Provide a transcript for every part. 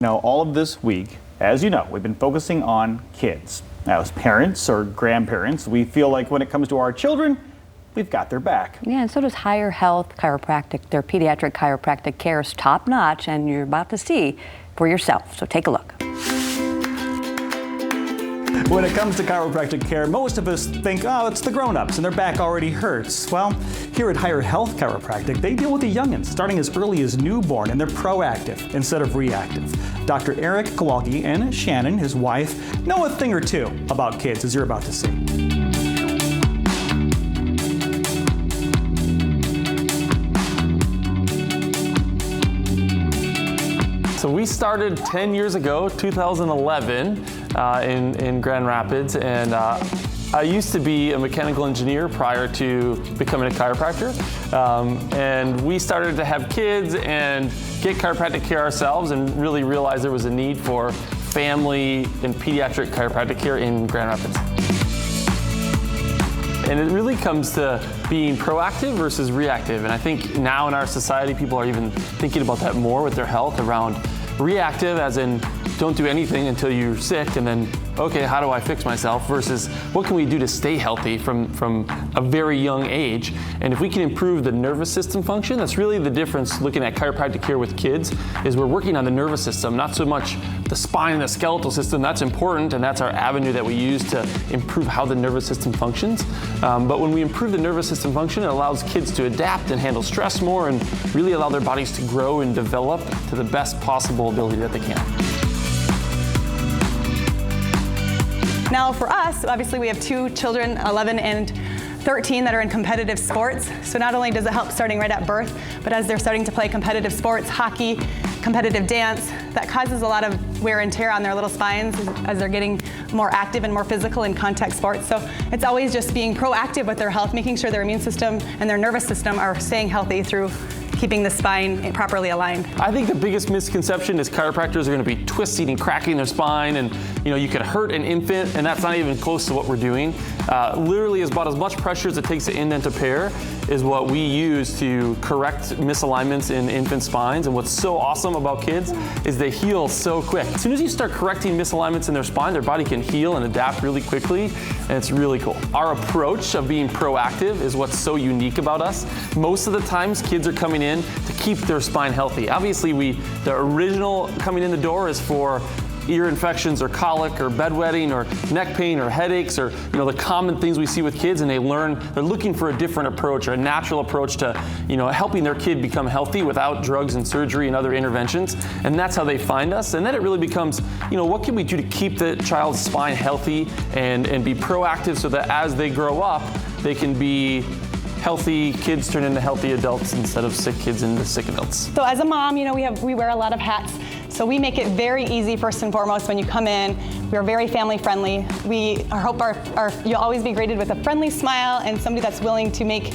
Now, all of this week, as you know, we've been focusing on kids. Now, as parents or grandparents, we feel like when it comes to our children, we've got their back. Yeah, and so does Health Chiropractic. Their pediatric chiropractic care is top notch, and you're about to see for yourself. So take a look. When it comes to chiropractic care, most of us think, oh, it's the grown-ups and their back already hurts. Well, here at Health Chiropractic, they deal with the youngins starting as early as newborn, and they're proactive instead of reactive. Dr. Eric Kowalski and Shannon, his wife, know a thing or two about kids, as you're about to see. So we started 10 years ago, 2011, in Grand Rapids, and I used to be a mechanical engineer prior to becoming a chiropractor, and we started to have kids and get chiropractic care ourselves and really realized there was a need for family and pediatric chiropractic care in Grand Rapids. And it really comes to being proactive versus reactive. And I think now in our society, people are even thinking about that more with their health, around reactive, as in don't do anything until you're sick and then, okay, how do I fix myself, versus what can we do to stay healthy from a very young age. And if we can improve the nervous system function, that's really the difference looking at chiropractic care with kids, is we're working on the nervous system, not so much the spine and the skeletal system. That's important, and that's our avenue that we use to improve how the nervous system functions. But when we improve the nervous system function, it allows kids to adapt and handle stress more and really allow their bodies to grow and develop to the best possible ability that they can. Now for us, obviously we have two children, 11 and 13, that are in competitive sports. So not only does it help starting right at birth, but as they're starting to play competitive sports, hockey, competitive dance, that causes a lot of wear and tear on their little spines as they're getting more active and more physical in contact sports. So it's always just being proactive with their health, making sure their immune system and their nervous system are staying healthy through keeping the spine properly aligned. I think the biggest misconception is chiropractors are going to be twisting and cracking their spine, and you could hurt an infant, and that's not even close to what we're doing. Literally is about as much pressure as it takes to indent a pear is what we use to correct misalignments in infant spines. And what's so awesome about kids is they heal so quick. As soon as you start correcting misalignments in their spine, their body can heal and adapt really quickly, and it's really cool. Our approach of being proactive is what's so unique about us. Most of the times, kids are coming in to keep their spine healthy. Obviously, the original coming in the door is for ear infections or colic or bedwetting or neck pain or headaches, or the common things we see with kids, and they're looking for a different approach or a natural approach to helping their kid become healthy without drugs and surgery and other interventions. And that's how they find us. And then it really becomes, what can we do to keep the child's spine healthy and be proactive so that as they grow up, they can be healthy kids turn into healthy adults instead of sick kids into sick adults. So as a mom, we wear a lot of hats. So we make it very easy, first and foremost, when you come in. We are very family friendly. We hope you'll always be greeted with a friendly smile and somebody that's willing to make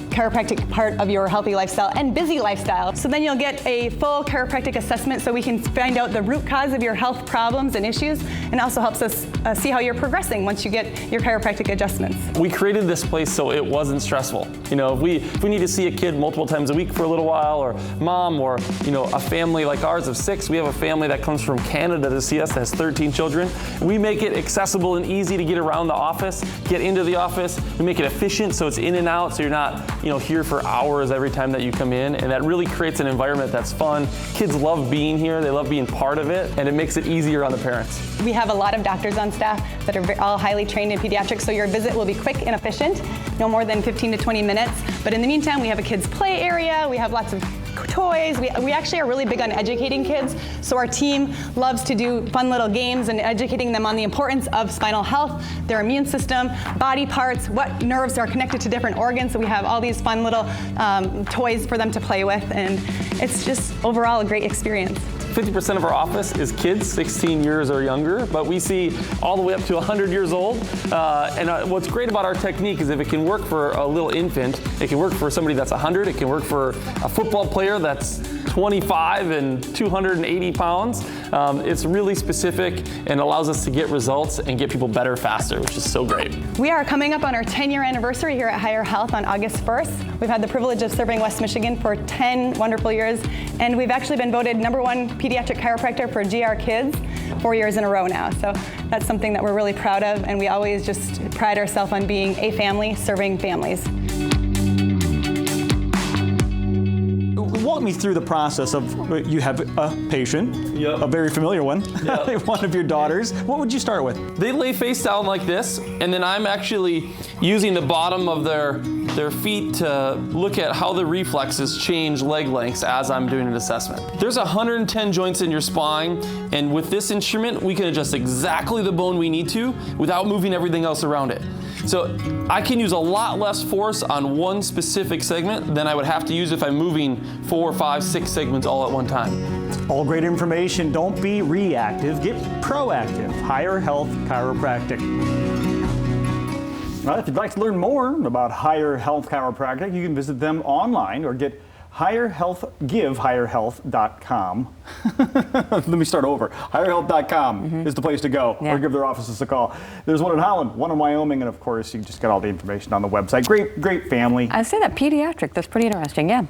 chiropractic part of your healthy lifestyle and busy lifestyle. So then you'll get a full chiropractic assessment so we can find out the root cause of your health problems and issues, and also helps us see how you're progressing once you get your chiropractic adjustments. We created this place so it wasn't stressful. If we need to see a kid multiple times a week for a little while, or mom, or a family like ours of 6, we have a family that comes from Canada to see us that has 13 children. We make it accessible and easy to get around the office, get into the office. We make it efficient so it's in and out, so you're not here for hours every time that you come in, and that really creates an environment that's fun. Kids love being here, they love being part of it, and it makes it easier on the parents. We have a lot of doctors on staff that are all highly trained in pediatrics, so your visit will be quick and efficient, no more than 15 to 20 minutes. But in the meantime, we have a kids play area, we have lots of toys. We actually are really big on educating kids, so our team loves to do fun little games and educating them on the importance of spinal health, their immune system, body parts, what nerves are connected to different organs. So we have all these fun little toys for them to play with, and it's just overall a great experience. 50% of our office is kids 16 years or younger, but we see all the way up to 100 years old. And what's great about our technique is if it can work for a little infant, it can work for somebody that's 100, it can work for a football player that's 25 and 280 pounds. It's really specific and allows us to get results and get people better faster, which is so great. We are coming up on our 10-year anniversary here at Higher Health on August 1st. We've had the privilege of serving West Michigan for 10 wonderful years, and we've actually been voted #1 pediatric chiropractor for GR Kids 4 years in a row now. So that's something that we're really proud of, and we always just pride ourselves on being a family serving families. Walk me through the process of, you have a patient, Yep. a very familiar one, Yep. one of your daughters. What would you start with? They lay face down like this, and then I'm actually using the bottom of their feet to look at how the reflexes change leg lengths as I'm doing an assessment. There's 110 joints in your spine, and with this instrument, we can adjust exactly the bone we need to without moving everything else around it. So I can use a lot less force on one specific segment than I would have to use if I'm moving 4, 5, 6 segments all at one time. All great information. Don't be reactive, get proactive. Higher Health Chiropractic. Well, if you'd like to learn more about Higher Health Chiropractic, you can visit them online or get higherhealth.com. Let me start over. Higherhealth.com is the place to go, Yeah. or give their offices a call. There's one in Holland, one in Wyoming, and of course, you just got all the information on the website. Great family. I say that pediatric, that's pretty interesting, yeah.